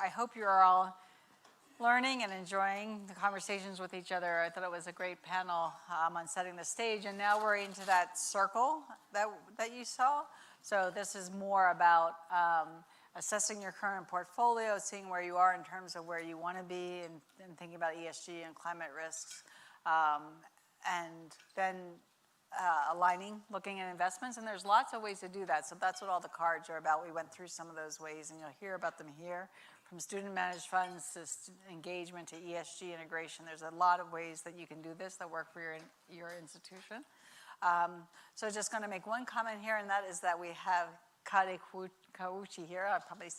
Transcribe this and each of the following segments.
I hope you're all learning and enjoying the conversations with each other. I thought it was a great panel on setting the stage, and now we're into that circle that you saw. So this is more about assessing your current portfolio, seeing where you are in terms of where you want to be, and thinking about ESG and climate risks, and then aligning, looking at investments, and there's lots of ways to do that. So that's what all the cards are about. We went through some of those ways, and you'll hear about them here, from student managed funds to engagement to ESG integration. There's a lot of ways that you can do this that work for your institution. So just going to make one comment here, and that is that we have Kaede Kawauchi here. I'm probably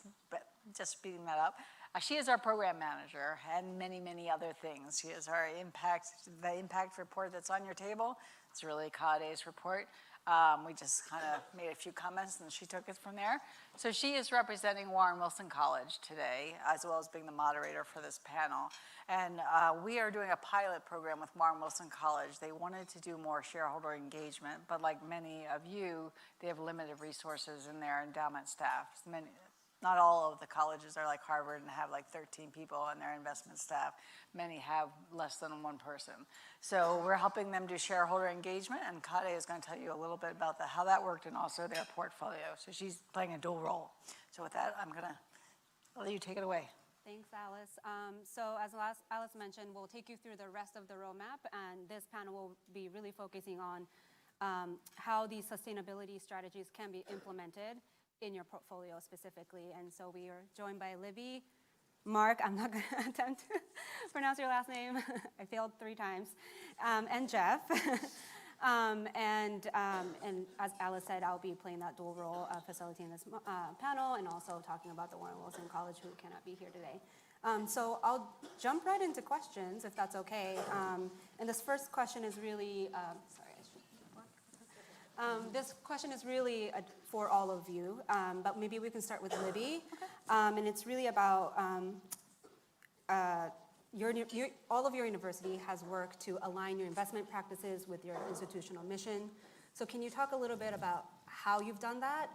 just speeding that up. She is our program manager and many, many other things. She is our the impact report that's on your table. It's really Kaede's report. We just kind of made a few comments and she took it from there. So she is representing Warren Wilson College today, as well as being the moderator for this panel. And we are doing a pilot program with Warren Wilson College. They wanted to do more shareholder engagement, but like many of you, they have limited resources in their endowment staff. Not all of the colleges are like Harvard and have like 13 people on their investment staff. Many have less than one person. So we're helping them do shareholder engagement, and Kaede is going to tell you a little bit about how that worked and also their portfolio. So she's playing a dual role. So with that, I'll let you take it away. Thanks, Alice. So as Alice mentioned, we'll take you through the rest of the roadmap, and this panel will be really focusing on how these sustainability strategies can be implemented in your portfolio specifically. And so we are joined by Libby, Marc, I'm not going to attempt to pronounce your last name. I failed 3 times, and Jeff. And as Alice said, I'll be playing that dual role of facilitating this panel and also talking about the Warren Wilson College who cannot be here today. So I'll jump right into questions if that's okay. And this first question is really, this question is really for all of you, but maybe we can start with Libby. And it's really about all of your university has worked to align your investment practices with your institutional mission. So can you talk a little bit about how you've done that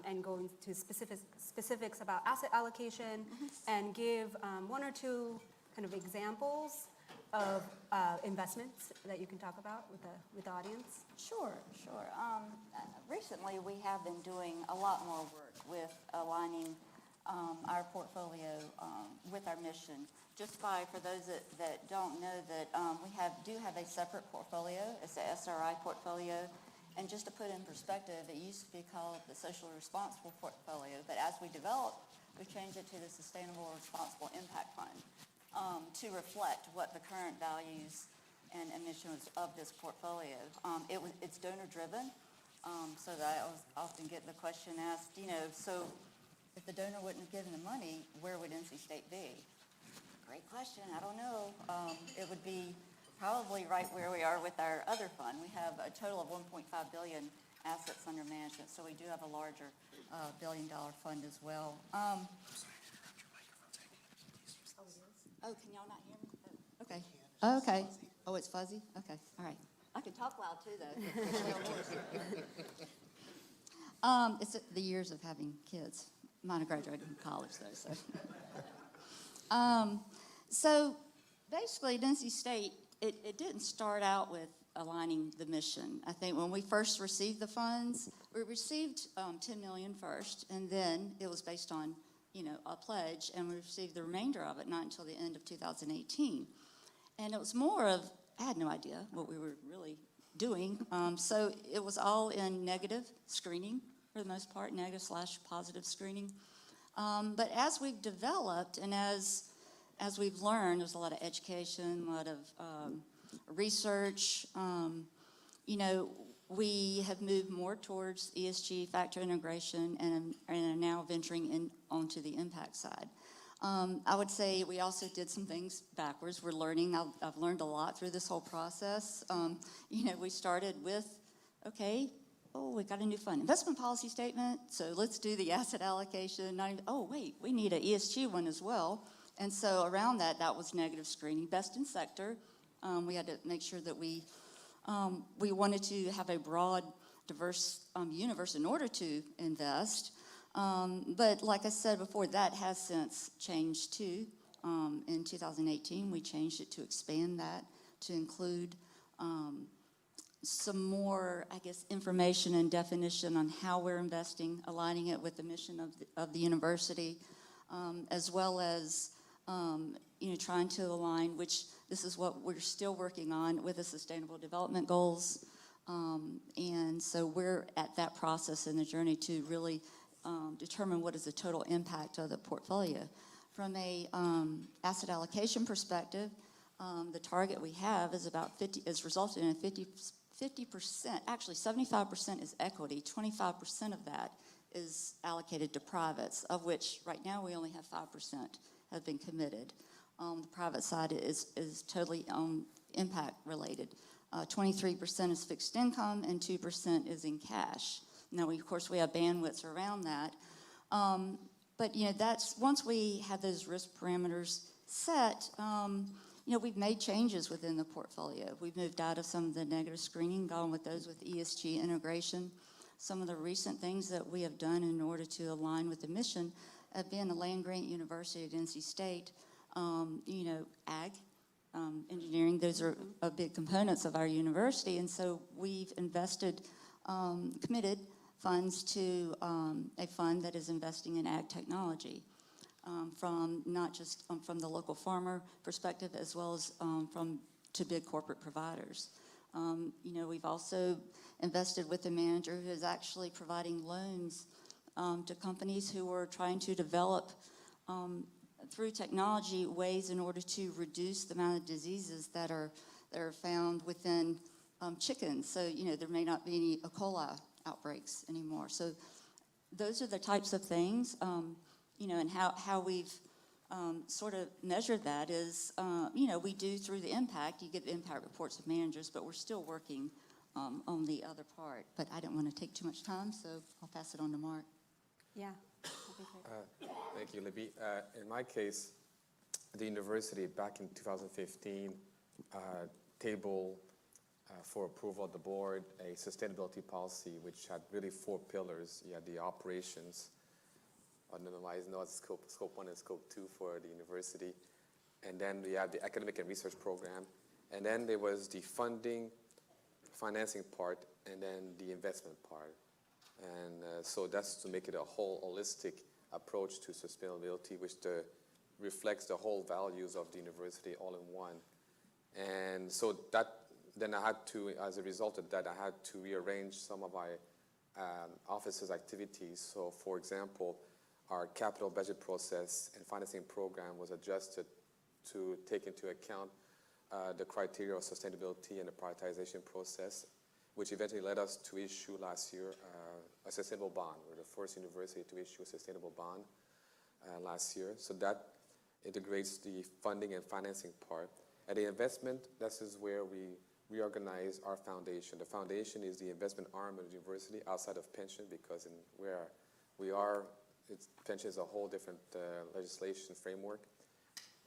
and go into specifics about asset allocation and give 1 or 2 kind of examples of investments that you can talk about with the audience? Sure. Recently, we have been doing a lot more work with aligning our portfolio with our mission. Just for those that don't know that we do have a separate portfolio. It's the SRI portfolio. And just to put in perspective, it used to be called the Socially Responsible Portfolio, but as we developed, we changed it to the Sustainable Responsible Impact Fund to reflect what the current values and emissions of this portfolio. It's donor-driven, so that I often get the question asked, so if the donor wouldn't have given the money, where would NC State be? Great question. I don't know. It would be probably right where we are with our other fund. We have a total of $1.5 billion assets under management, so we do have a larger billion-dollar fund as well. Oh, can y'all not hear me? Okay. Okay. Oh, it's fuzzy? Okay. All right. I can talk loud too, though. It's the years of having kids. Mine are graduating from college, though. So basically, at NC State, it didn't start out with aligning the mission. I think when we first received the funds, we received $10 million first, and then it was based on a pledge, and we received the remainder of it not until the end of 2018. And it was more of, I had no idea what we were really doing. So it was all in negative screening for the most part, negative/positive screening. But as we've developed and as we've learned, there's a lot of education, a lot of research. We have moved more towards ESG factor integration and are now venturing in onto the impact side. I would say we also did some things backwards. We're learning. I've learned a lot through this whole process. We started with, we got a new fund investment policy statement, so let's do the asset allocation. We need an ESG one as well. And so around that was negative screening. Best in sector, we had to make sure that we wanted to have a broad, diverse universe in order to invest. But like I said before, that has since changed too. In 2018, we changed it to expand that to include some more, I guess, information and definition on how we're investing, aligning it with the mission of the university, as well as trying to align, which this is what we're still working on with the Sustainable Development Goals. And so we're at that process in the journey to really determine what is the total impact of the portfolio. From a asset allocation perspective, the target we have is about 50, is resulted in 50%, actually 75% is equity, 25% of that is allocated to privates, of which right now we only have 5% have been committed. The private side is totally impact related. 23% is fixed income and 2% is in cash. Now, of course, we have bandwidths around that. But, that's, once we have those risk parameters set, we've made changes within the portfolio. We've moved out of some of the negative screening, gone with those with ESG integration. Some of the recent things that we have done in order to align with the mission have been the land grant university at NC State, ag, engineering, those are big components of our university. And so we've invested, committed funds to a fund that is investing in ag technology, from not just from the local farmer perspective, as well as to big corporate providers. We've also invested with a manager who is actually providing loans to companies who are trying to develop through technology ways in order to reduce the amount of diseases that are found within chickens. So, there may not be any E. coli outbreaks anymore. So those are the types of things, and how we've sort of measured that is, we do through the impact, you get impact reports of managers, but we're still working on the other part. But I don't want to take too much time, so I'll pass it on to Marc. Yeah, that'd be great. Thank you, Libby. In my case, the university back in 2015 tabled for approval of the board a sustainability policy which had really 4 pillars. You had the operations, otherwise known as scope 1 and scope 2 for the university. And then we have the academic and research program. And then there was the financing part, and then the investment part. And so that's to make it a whole holistic approach to sustainability, which reflects the whole values of the university all in one. And so then I had to, as a result of that, I had to rearrange some of my office's activities. So, for example, our capital budget process and financing program was adjusted to take into account the criteria of sustainability and the prioritization process, which eventually led us to issue last year a sustainable bond. We're the first university to issue a sustainable bond last year. So that integrates the funding and financing part. At the investment, this is where we reorganize our foundation. The foundation is the investment arm of the university outside of pension, because where we are, pension is a whole different legislation framework.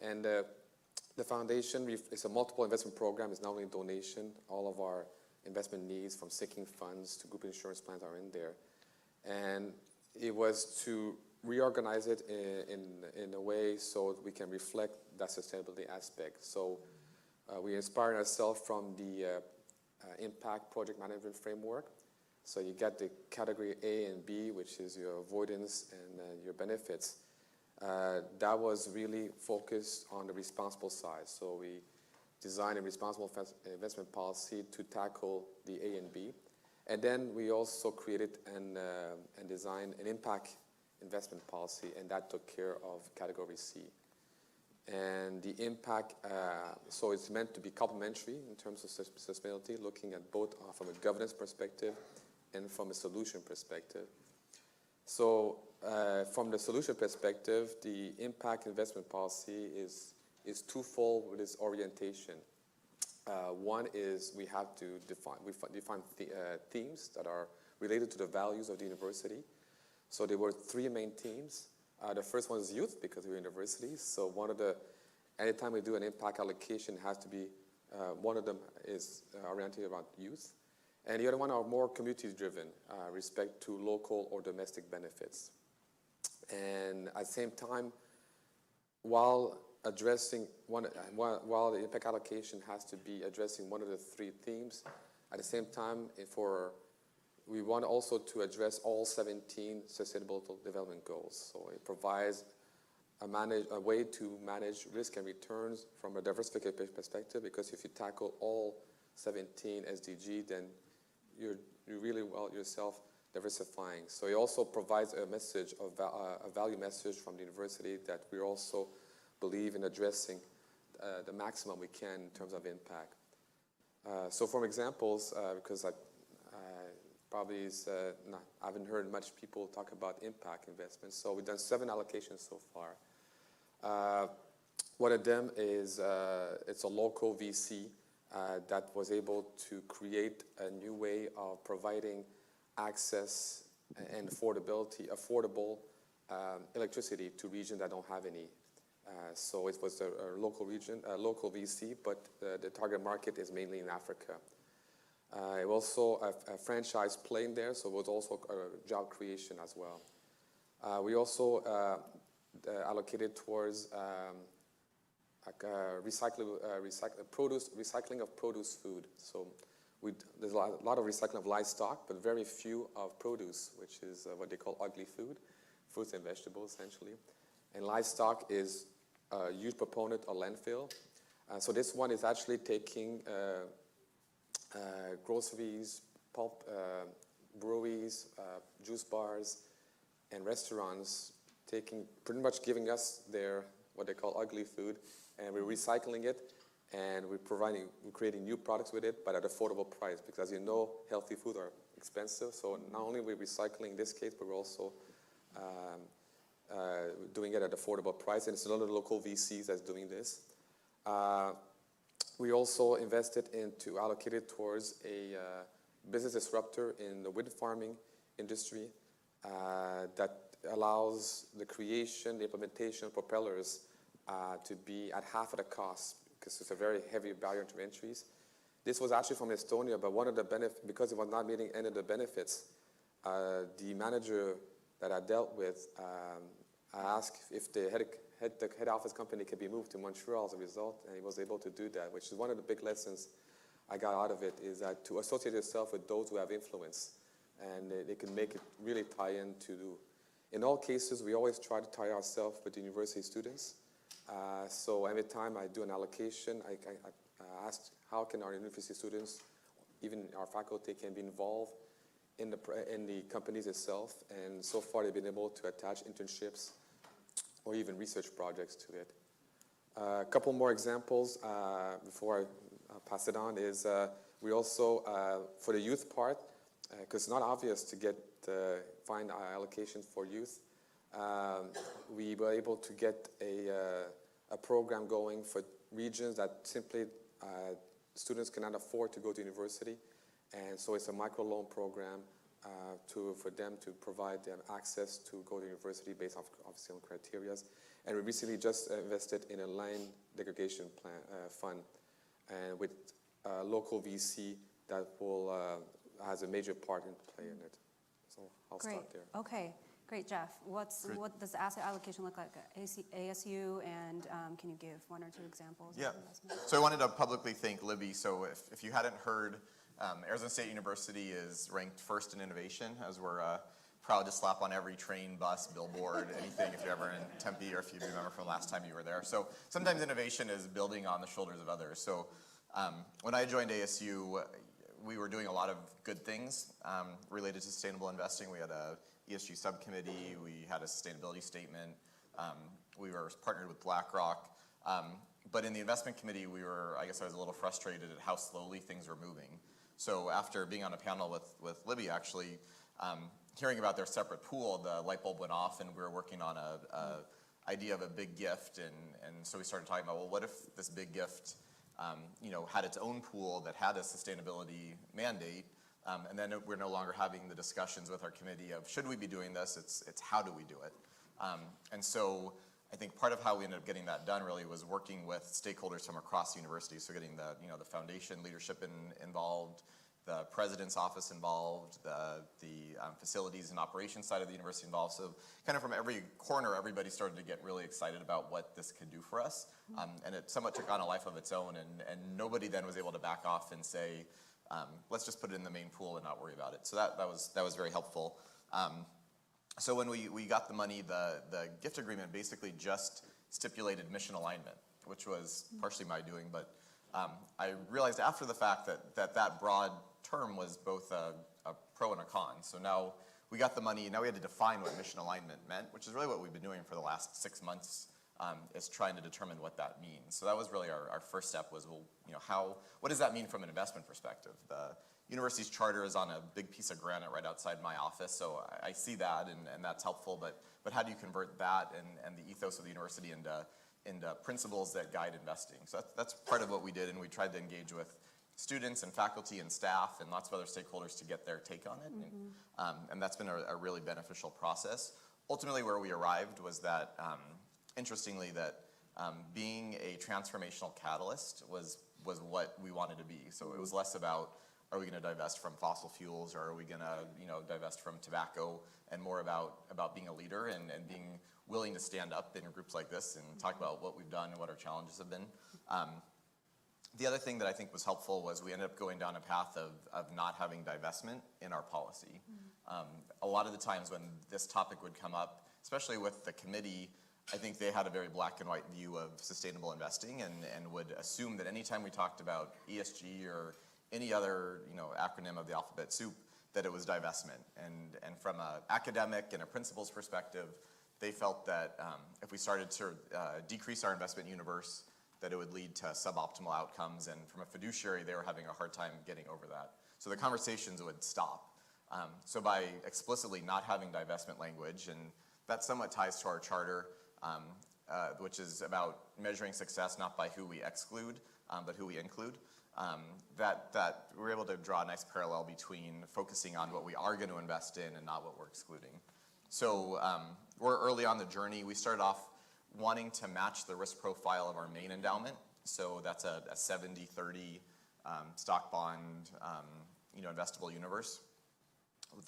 And the foundation is a multiple investment program. It's not only donation. All of our investment needs, from sinking funds to group insurance plans, are in there. And it was to reorganize it in a way so we can reflect that sustainability aspect. So we inspired ourselves from the impact project management framework. So you get the category A and B, which is your avoidance and your benefits. That was really focused on the responsible side. So we designed a responsible investment policy to tackle the A and B. And then we also created and designed an impact investment policy, and that took care of category C. And the impact, so it's meant to be complementary in terms of sustainability, looking at both from a governance perspective and from a solution perspective. So from the solution perspective, the impact investment policy is twofold with its orientation. One is we have to define themes that are related to the values of the university. So there were 3 main themes. The first one is youth, because we're universities. So anytime we do an impact allocation, it has to be, one of them is oriented around youth. And the other one are more community-driven, respect to local or domestic benefits. And at the same time, while addressing while the impact allocation has to be addressing one of the three themes, at the same time, we want also to address all 17 Sustainable Development Goals. So it provides a way to manage risk and returns from a diversification perspective, because if you tackle all 17 SDG, then you're really well yourself diversifying. So it also provides a message, a value message from the university that we also believe in addressing the maximum we can in terms of impact. So for examples, because I haven't heard much people talk about impact investments. So we've done 7 allocations so far. One of them is it's a local VC that was able to create a new way of providing access and affordable electricity to regions that don't have any. So it was a local VC, but the target market is mainly in Africa. It was also a franchise play in there, so it was also a job creation as well. We also allocated towards recycling of produce food. So there's a lot of recycling of livestock, but very few of produce, which is what they call ugly food, fruits and vegetables essentially. And livestock is a huge proponent of landfill. So this one is actually taking groceries, pulp, breweries, juice bars, and restaurants, pretty much giving us their what they call ugly food, and we're recycling it, and we're creating new products with it, but at affordable price, because as you know, healthy food are expensive. So not only are we recycling in this case, but we're also doing it at affordable price, and it's a lot of local VCs that's doing this. We also allocated towards a business disruptor in the wind farming industry that allows the creation, the implementation of propellers to be at half of the cost, because it's a very heavy barrier to entries. This was actually from Estonia, but one of the benefits, because it was not meeting any of the benefits, the manager that I dealt with asked if the head office company could be moved to Montreal as a result, and he was able to do that, which is one of the big lessons I got out of it, is that to associate yourself with those who have influence, and they can make it really tie into. In all cases, we always try to tie ourselves with the university students. So every time I do an allocation, I ask how can our university students, even our faculty, can be involved in the companies itself. And so far, they've been able to attach internships or even research projects to it. A couple more examples before I pass it on is we also, for the youth part, because it's not obvious to find allocations for youth, we were able to get a program going for regions that simply students cannot afford to go to university. And so it's a microloan program for them to provide them access to go to university based off obviously on criteria. And we recently just invested in a land degradation fund and with a local VC that has a major part in play in it. So I'll start there. Okay, great, Jeff. What does the asset allocation look like at ASU, and can you give 1 or 2 examples? Yeah. Of investments? So I wanted to publicly thank Libby. So if you hadn't heard, Arizona State University is ranked first in innovation, as we're proud to slap on every train, bus, billboard, anything if you're ever in Tempe or if you remember from the last time you were there. So sometimes innovation is building on the shoulders of others. So when I joined ASU, we were doing a lot of good things related to sustainable investing. We had a ESG subcommittee, we had a sustainability statement, we were partnered with BlackRock. But in the investment committee, I guess I was a little frustrated at how slowly things were moving. So after being on a panel with Libby, actually, hearing about their separate pool, the light bulb went off, and we were working on a idea of a big gift. And so we started talking about, well, what if this big gift had its own pool that had a sustainability mandate, and then we're no longer having the discussions with our committee of should we be doing this, it's how do we do it. And so I think part of how we ended up getting that done really was working with stakeholders from across the university, so getting the foundation leadership involved, the president's office involved, the facilities and operations side of the university involved. So kind of from every corner, everybody started to get really excited about what this could do for us. And it somewhat took on a life of its own, and nobody then was able to back off and say, let's just put it in the main pool and not worry about it. So that was very helpful. So when we got the money, the gift agreement basically just stipulated mission alignment, which was partially my doing, but I realized after the fact that broad term was both a pro and a con. So now we got the money, now we had to define what mission alignment meant, which is really what we've been doing for the last 6 months, is trying to determine what that means. So that was really our first step was, well, what does that mean from an investment perspective? The university's charter is on a big piece of granite right outside my office, so I see that, and that's helpful, but how do you convert that and the ethos of the university into principles that guide investing? So that's part of what we did, and we tried to engage with students and faculty and staff and lots of other stakeholders to get their take on it, and that's been a really beneficial process. Ultimately, where we arrived was that, interestingly, that being a transformational catalyst was what we wanted to be. So it was less about, are we going to divest from fossil fuels, or are we going to divest from tobacco, and more about being a leader and being willing to stand up in groups like this and talk about what we've done and what our challenges have been. The other thing that I think was helpful was we ended up going down a path of not having divestment in our policy. A lot of the times when this topic would come up, especially with the committee, I think they had a very black and white view of sustainable investing and would assume that anytime we talked about ESG or any other acronym of the alphabet soup, that it was divestment. And from an academic and a principles perspective, they felt that if we started to decrease our investment universe, that it would lead to suboptimal outcomes. And from a fiduciary, they were having a hard time getting over that. So the conversations would stop. So by explicitly not having divestment language, and that somewhat ties to our charter, which is about measuring success not by who we exclude, but who we include. That we're able to draw a nice parallel between focusing on what we are going to invest in and not what we're excluding. So we're early on the journey. We started off wanting to match the risk profile of our main endowment. So that's a 70-30 stock bond investable universe.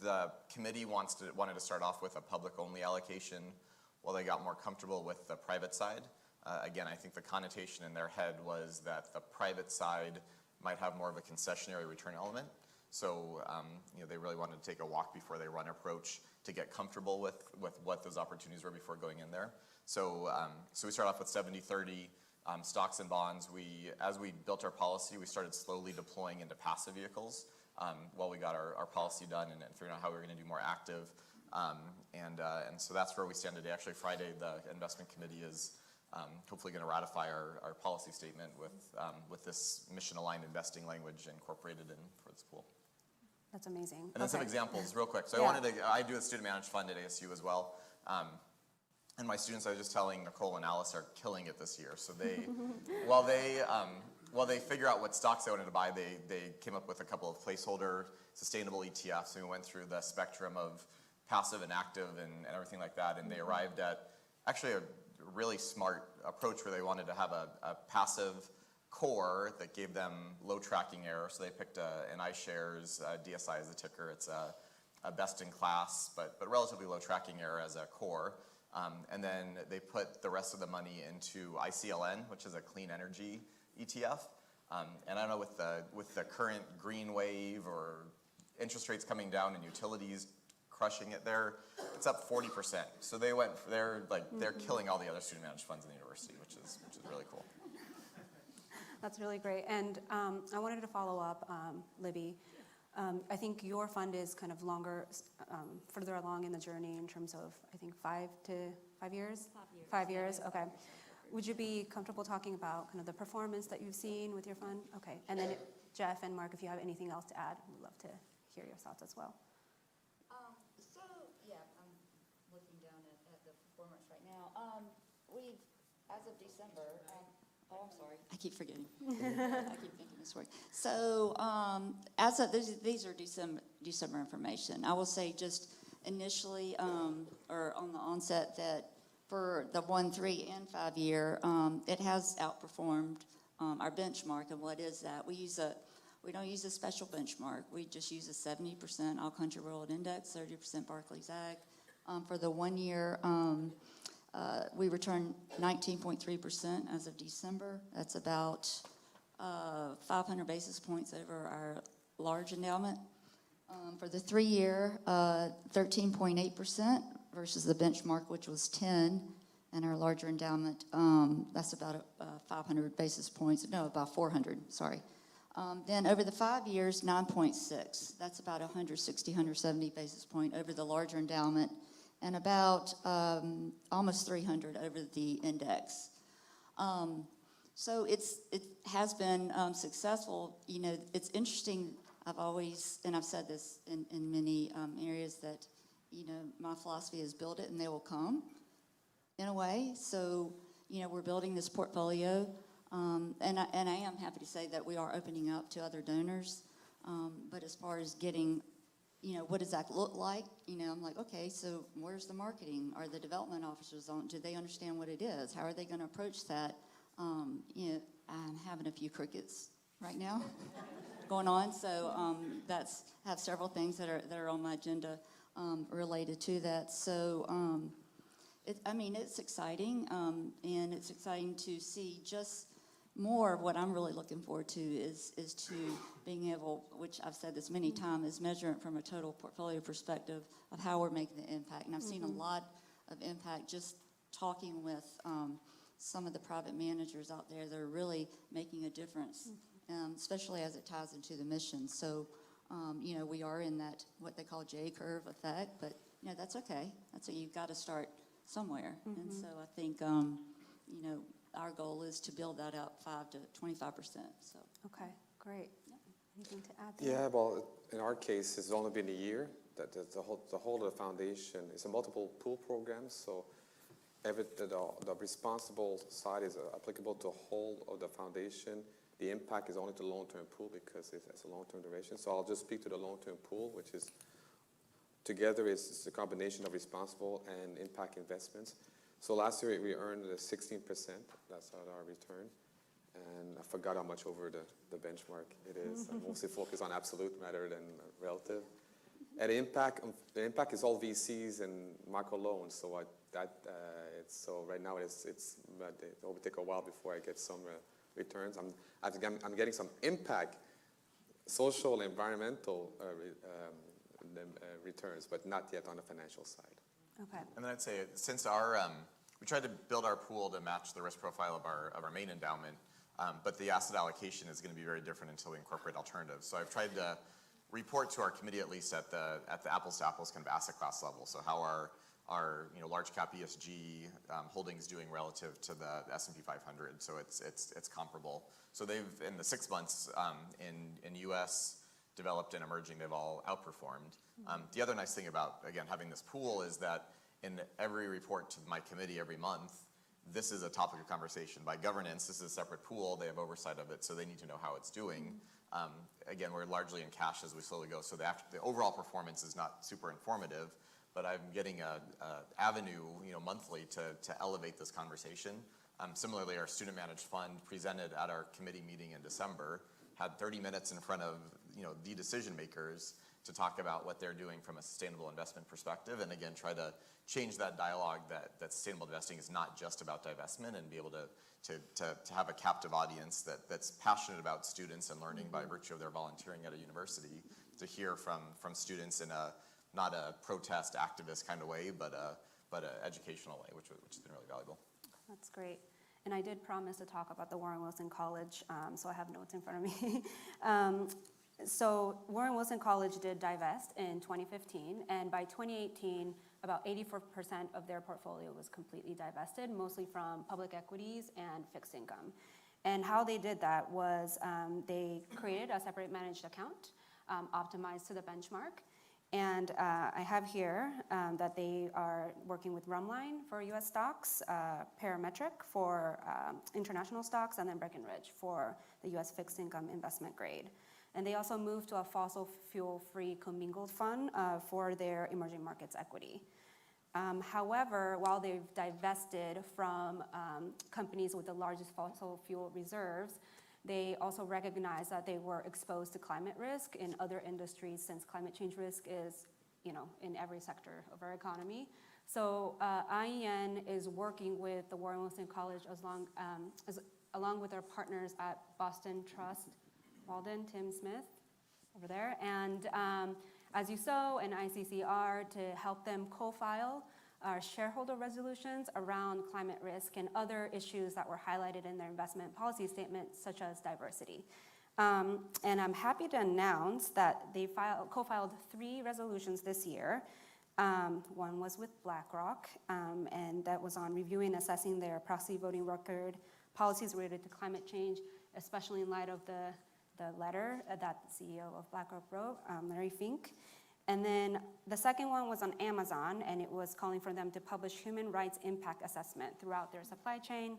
The committee wanted to start off with a public-only allocation while they got more comfortable with the private side. Again, I think the connotation in their head was that the private side might have more of a concessionary return element. So they really wanted to take a walk before they run approach to get comfortable with what those opportunities were before going in there. So we started off with 70-30 stocks and bonds. As we built our policy, we started slowly deploying into passive vehicles while we got our policy done and figuring out how we were going to do more active. And so that's where we stand today. Actually, Friday, the investment committee is hopefully going to ratify our policy statement with this mission-aligned investing language incorporated in for the school. That's amazing. And then some examples real quick. So Yeah. I do a student managed fund at ASU as well. And my students, I was just telling Nicole and Alice, are killing it this year. So they, while they figure out what stocks they wanted to buy, they came up with a couple of placeholder sustainable ETFs. And we went through the spectrum of passive and active and everything like that. And they arrived at actually a really smart approach where they wanted to have a passive core that gave them low tracking error. So they picked an iShares, DSI as the ticker. It's a best in class, but relatively low tracking error as a core. And then they put the rest of the money into ICLN, which is a clean energy ETF. And I don't know, with the current green wave or interest rates coming down and utilities crushing it there, it's up 40%. So they're killing all the other student managed funds in the university, which is really cool. That's really great. And I wanted to follow up, Libby. I think your fund is kind of further along in the journey in terms of, I think, 5 years? 5 years, okay. Would you be comfortable talking about kind of the performance that you've seen with your fund? Okay, and then Jeff and Marc, if you have anything else to add, we'd love to hear your thoughts as well. I'm looking down at the performance right now. We've, as of December, I'm sorry. I keep forgetting. I keep thinking this word. So as of, these are December information. I will say just initially, or on the onset, that for the 1, 3, and 5 year, it has outperformed our benchmark. And what is that? We use We don't use a special benchmark. We just use a 70% All Country World Index, 30% Barclays Ag. For the 1 year, we returned 19.3% as of December. That's about 500 basis points over our large endowment. For the 3 year, 13.8% versus the benchmark, which was 10, and our larger endowment, that's about 500 basis points. No, about 400, sorry. Then over the 5 years, 9.6. That's about 160, 170 basis point over the larger endowment, and about almost 300 over the index. So it has been successful. You know, it's interesting. I've always, and I've said this in many areas, that, you know, my philosophy is build it and they will come, in a way. So, you know, we're building this portfolio, and I am happy to say that we are opening up to other donors. But as far as getting, you know, what does that look like? You know, I'm like, okay, so where's the marketing? Are the development officers on? Do they understand what it is? How are they going to approach that? You know, I'm having a few crickets right now going on. So have several things that are on my agenda related to that. So I mean, it's exciting, and it's exciting to see just more. What I'm really looking forward to is to being able, which I've said this many times, is measure it from a total portfolio perspective of how we're making the impact. And I've seen a lot of impact just talking with some of the private managers out there that are really making a difference, especially as it ties into the mission. So, you know, we are in that, what they call J-curve effect, but, you know, that's okay. That's it. You've got to start somewhere. And so I think, you know, our goal is to build that up 5 to 25%. So. Okay, great. Anything to add? Yeah, well, in our case, it's only been a year. That the whole of the foundation is a multiple pool program, so the responsible side is applicable to the whole of the foundation. The impact is only to the long-term pool because it's a long-term duration. So I'll just speak to the long-term pool, which is together is a combination of responsible and impact investments. So last year we earned 16%. That's our return. And I forgot how much over the benchmark it is. I mostly focus on absolute rather than relative. And the impact is all VCs and micro loans. So so right now it will take a while before I get some returns. I'm getting some impact, social, environmental returns, but not yet on the financial side. Okay. And then I'd say, since we tried to build our pool to match the risk profile of our main endowment, but the asset allocation is going to be very different until we incorporate alternatives. So I've tried to report to our committee, at least at the apples to apples kind of asset class level. So how our large cap ESG holdings doing relative to the S&P 500. So it's comparable. So they've, in the 6 months in U.S. developed and emerging, they've all outperformed. The other nice thing about, again, having this pool is that in every report to my committee every month, this is a topic of conversation. By governance, this is a separate pool. They have oversight of it, so they need to know how it's doing. Again, we're largely in cash as we slowly go, so the overall performance is not super informative, but I'm getting a avenue, monthly to elevate this conversation. Similarly, our student managed fund presented at our committee meeting in December, had 30 minutes in front of the decision makers to talk about what they're doing from a sustainable investment perspective, and again, try to change that dialogue that sustainable investing is not just about divestment, and be able to have a captive audience that's passionate about students and learning by virtue of their volunteering at a university, to hear from students in not a protest activist kind of way, but a educational way, which has been really valuable. That's great. And I did promise to talk about the Warren Wilson College, so I have notes in front of me. So Warren Wilson College did divest in 2015, and by 2018, about 84% of their portfolio was completely divested, mostly from public equities and fixed income. And how they did that was they created a separate managed account, optimized to the benchmark. And I have here that they are working with Rumline for US stocks, Parametric for international stocks, and then Breckenridge for the US fixed income investment grade. And they also moved to a fossil fuel-free commingled fund for their emerging markets equity. However, while they've divested from companies with the largest fossil fuel reserves, They also recognized that they were exposed to climate risk in other industries, since climate change risk is, in every sector of our economy. So IEN is working with the Warren Wilson College along with our partners at Boston Trust, Walden, Tim Smith over there, and as you saw, and ICCR, to help them co-file our shareholder resolutions around climate risk and other issues that were highlighted in their investment policy statement, such as diversity. And I'm happy to announce that they co-filed 3 resolutions this year. One was with BlackRock, and that was on reviewing and assessing their proxy voting record, policies related to climate change, especially in light of the letter that the CEO of BlackRock wrote, Larry Fink. And then the second one was on Amazon, and it was calling for them to publish human rights impact assessment throughout their supply chain.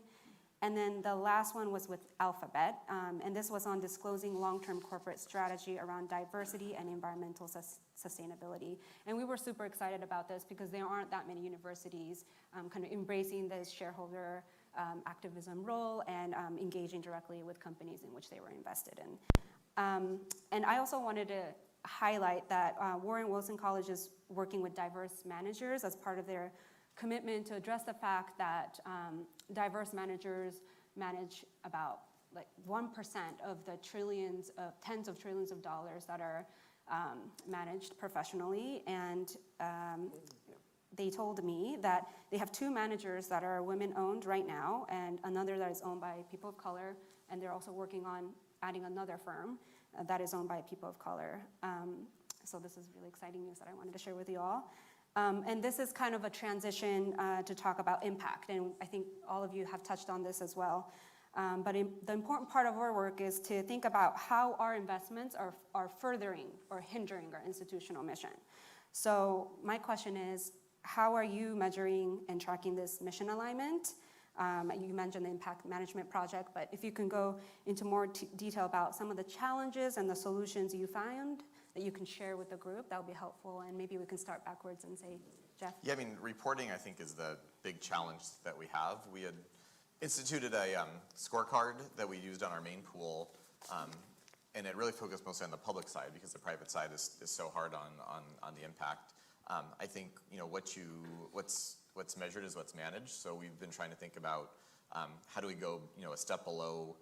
And then the last one was with Alphabet, and this was on disclosing long-term corporate strategy around diversity and environmental sustainability. And we were super excited about this because there aren't that many universities kind of embracing this shareholder activism role and engaging directly with companies in which they were invested in. And I also wanted to highlight that Warren Wilson College is working with diverse managers as part of their commitment to address the fact that diverse managers manage about 1% of the tens of trillions of dollars that are managed professionally. And they told me that they have 2 managers that are women-owned right now, and another that is owned by people of color, and they're also working on adding another firm that is owned by people of color. So this is really exciting news that I wanted to share with you all. And this is kind of a transition to talk about impact, and I think all of you have touched on this as well. But the important part of our work is to think about how our investments are furthering or hindering our institutional mission. So my question is, how are you measuring and tracking this mission alignment? You mentioned the impact management project, but if you can go into more detail about some of the challenges and the solutions you found that you can share with the group, that would be helpful, and maybe we can start backwards and say, Jeff. Yeah, I mean, reporting, I think, is the big challenge that we have. We had instituted a scorecard that we used on our main pool, and it really focused mostly on the public side because the private side is so hard on the impact. I think what's measured is what's managed. So we've been trying to think about how do we go a step below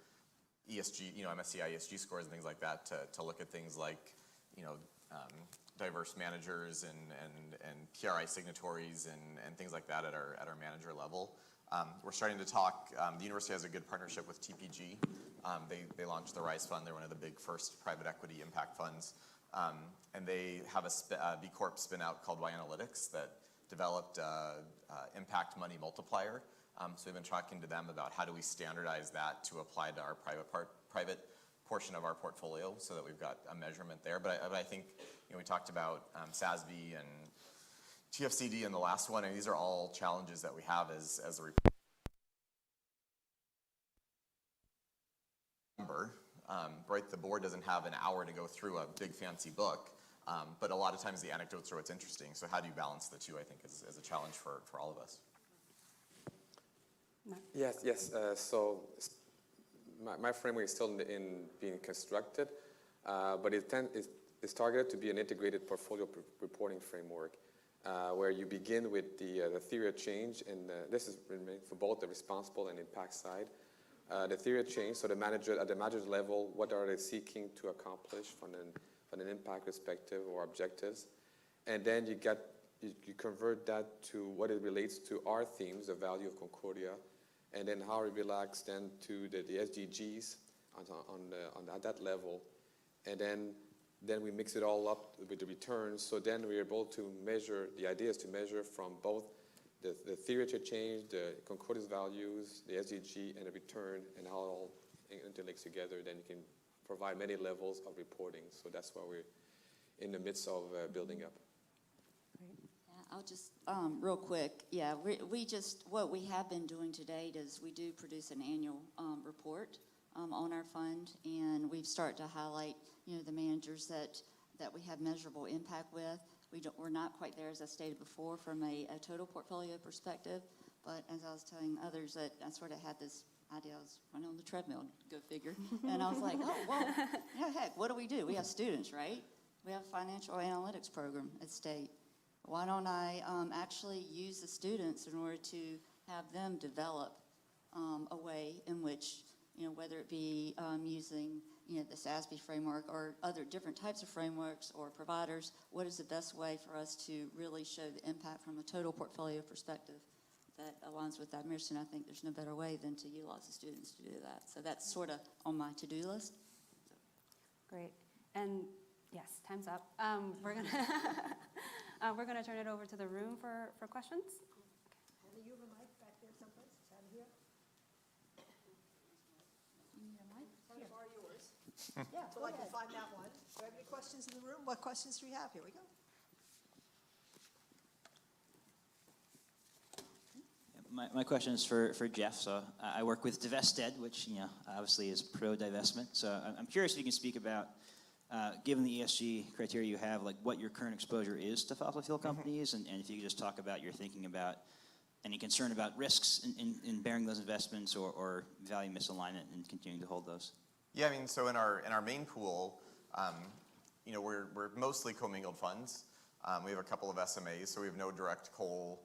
ESG, MSCI ESG scores and things like that to look at things like diverse managers and PRI signatories and things like that at our manager level. We're starting to talk. The university has a good partnership with TPG. They launched the RISE Fund. They're one of the big first private equity impact funds. And they have a B Corp spin out called Y Analytics that developed impact money multiplier. So we've been talking to them about how do we standardize that to apply to our private portion of our portfolio so that we've got a measurement there. But I think we talked about SASB and TFCD in the last one, and these are all challenges that we have as a member. Right, the board doesn't have an hour to go through a big fancy book, but a lot of times the anecdotes are what's interesting. So how do you balance the two, I think, is a challenge for all of us. Yes. So my framework is still in being constructed, but it's targeted to be an integrated portfolio reporting framework, where you begin with the theory of change, and this is for both the responsible and impact side. The theory of change, so at the manager level, what are they seeking to accomplish from an impact perspective or objectives, and then you convert that to what it relates to our themes, the value of Concordia, and then how it relates then to the SDGs on that level, and then we mix it all up with the returns. So then we're able to measure. The idea is to measure from both the theory to change, the Concordia's values, the SDG, and the return, and how it all interlinks together. Then you can provide many levels of reporting. So that's why we're in the midst of building up. Yeah, I'll just, real quick, what we have been doing to date is we do produce an annual report on our fund, and we've started to highlight, the managers that we have measurable impact with. We're not quite there, as I stated before, from a total portfolio perspective, but as I was telling others, that I sort of had this idea. I was running on the treadmill, go figure. And I was like, oh, well, heck, what do? We have students, right? We have a financial analytics program at State. Why don't I actually use the students in order to have them develop a way in which, whether it be using, the SASB framework or other different types of frameworks or providers, what is the best way for us to really show the impact from a total portfolio perspective that aligns with that mission? I think there's no better way than to utilize the students to do that. So that's sort of on my to-do list. Great. And yes, time's up. We're gonna we're gonna turn it over to the room for questions. Heather, you have a mic back there someplace? Is that here? Trying to borrow yours. Yeah, so I can find that one. Do I have any questions in the room? What questions do we have? Here we go. My question is for Jeff. So I work with Divested, which obviously is pro-divestment. So I'm curious if you can speak about, given the ESG criteria you have, like what your current exposure is to fossil fuel companies, and if you could just talk about your thinking about any concern about risks in bearing those investments or value misalignment and continuing to hold those. Yeah, I mean, so in our main pool, we're mostly commingled funds. We have a couple of SMAs, so we have no direct coal.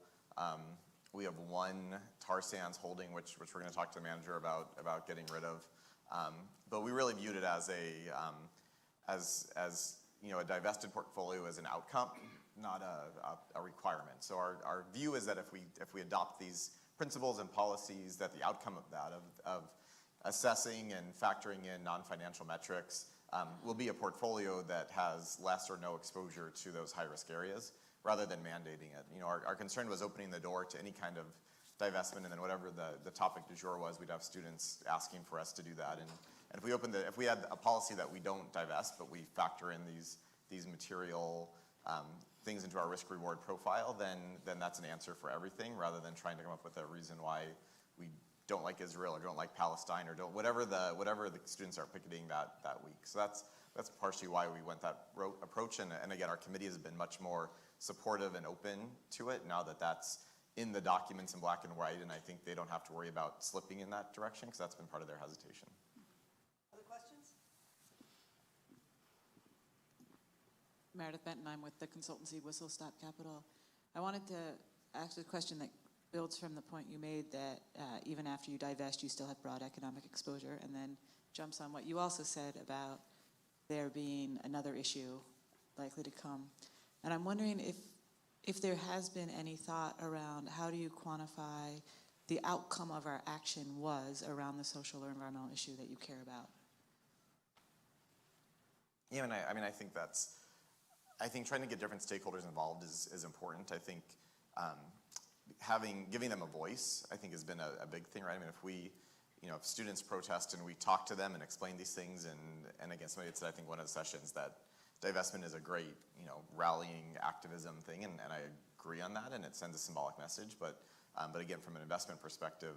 We have one tar sands holding, which we're going to talk to the manager about getting rid of. But we really viewed it as a divested portfolio as an outcome, not a requirement. So our view is that if we adopt these principles and policies, that the outcome of that, of assessing and factoring in non-financial metrics, will be a portfolio that has less or no exposure to those high-risk areas, rather than mandating it. Our concern was opening the door to any kind of divestment, and then whatever the topic du jour was, we'd have students asking for us to do that. And if we had a policy that we don't divest, but we factor in these material things into our risk-reward profile, then that's an answer for everything, rather than trying to come up with a reason why we don't like Israel or don't like Palestine or don't whatever the students are picketing that week. So that's partially why we went that approach. And again, our committee has been much more supportive and open to it now that that's in the documents in black and white, and I think they don't have to worry about slipping in that direction, because that's been part of their hesitation. Other questions? Meredith Benton, I'm with the consultancy Whistle Stop Capital. I wanted to ask a question that builds from the point you made that even after you divest, you still have broad economic exposure, and then jumps on what you also said about there being another issue likely to come. And I'm wondering if there has been any thought around how do you quantify the outcome of our action was around the social or environmental issue that you care about? Yeah, and I think trying to get different stakeholders involved is important. I think giving them a voice, I think, has been a big thing, right? I mean, if students protest and we talk to them and explain these things, and again, somebody had said, I think one of the sessions, that divestment is a great, rallying activism thing, and I agree on that, and it sends a symbolic message. But again, from an investment perspective,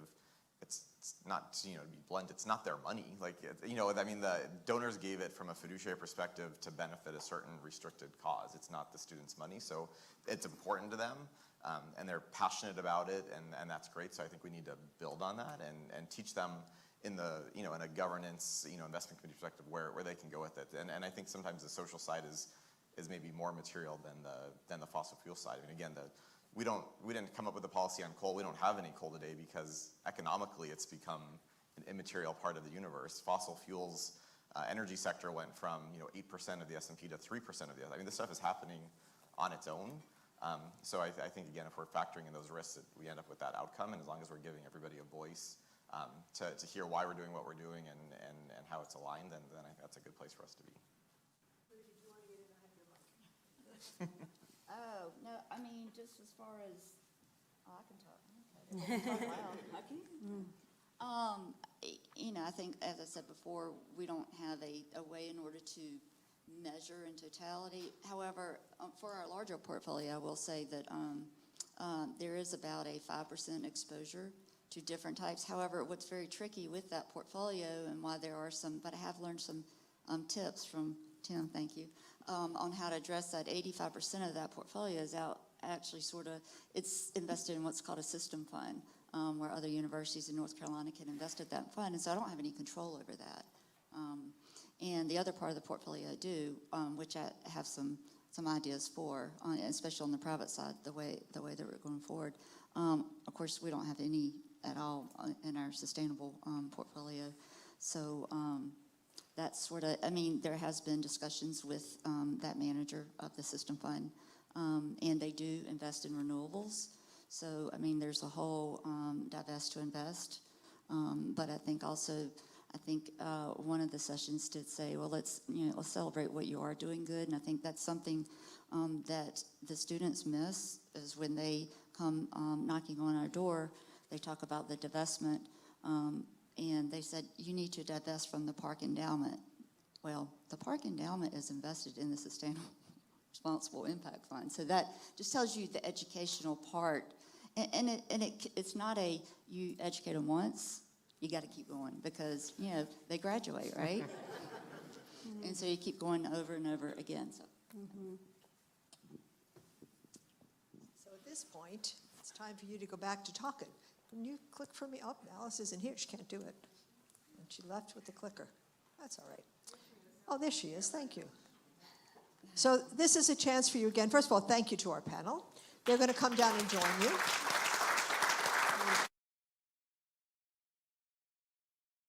it's not, to be blunt, it's not their money. The donors gave it from a fiduciary perspective to benefit a certain restricted cause. It's not the students' money, so it's important to them, and they're passionate about it, and that's great. So I think we need to build on that and teach them in in a governance, investment committee perspective where they can go with it. And I think sometimes the social side is maybe more material than the fossil fuel side. I mean, again, we didn't come up with a policy on coal. We don't have any coal today because economically it's become an immaterial part of the universe. Fossil fuels, energy sector went from 8% of the S&P to 3% of the. I mean, this stuff is happening on its own. So I think, again, if we're factoring in those risks, we end up with that outcome. And as long as we're giving everybody a voice to hear why we're doing what we're doing and how it's aligned, then I think that's a good place for us to be. Did you want to get in? I have your mic. Oh, no, I mean, just as far as, I can talk. Okay, talk loud. I can. I think, as I said before, we don't have a way in order to measure in totality. However, for our larger portfolio, I will say that there is about a 5% exposure to different types. However, what's very tricky with that portfolio, and why there are some, but I have learned some tips from Tim, thank you, on how to address that. 85% of that portfolio is actually it's invested in what's called a system fund, where other universities in North Carolina can invest in that fund, and so I don't have any control over that. And the other part of the portfolio I do, which I have some ideas for, especially on the private side, the way that we're going forward. Of course, we don't have any at all in our sustainable portfolio. So that's sort of, I mean, there has been discussions with that manager of the system fund, and they do invest in renewables. So, I mean, there's a whole divest to invest. But I think also, one of the sessions did say, well, let's celebrate what you are doing good. And I think that's something that the students miss, is when they come knocking on our door, they talk about the divestment, and they said, you need to divest from the park endowment. Well, the park endowment is invested in the Sustainable Responsible Impact Fund. So that just tells you the educational part. And it's not you educate them once, you got to keep going, because, they graduate, right? And so you keep going over and over again. So. So at this point, it's time for you to go back to talking. Can you click for me? Oh, Alice isn't here. She can't do it. And she left with the clicker. That's all right. Oh, there she is. Thank you. So this is a chance for you again. First of all, thank you to our panel. They're going to come down and join you.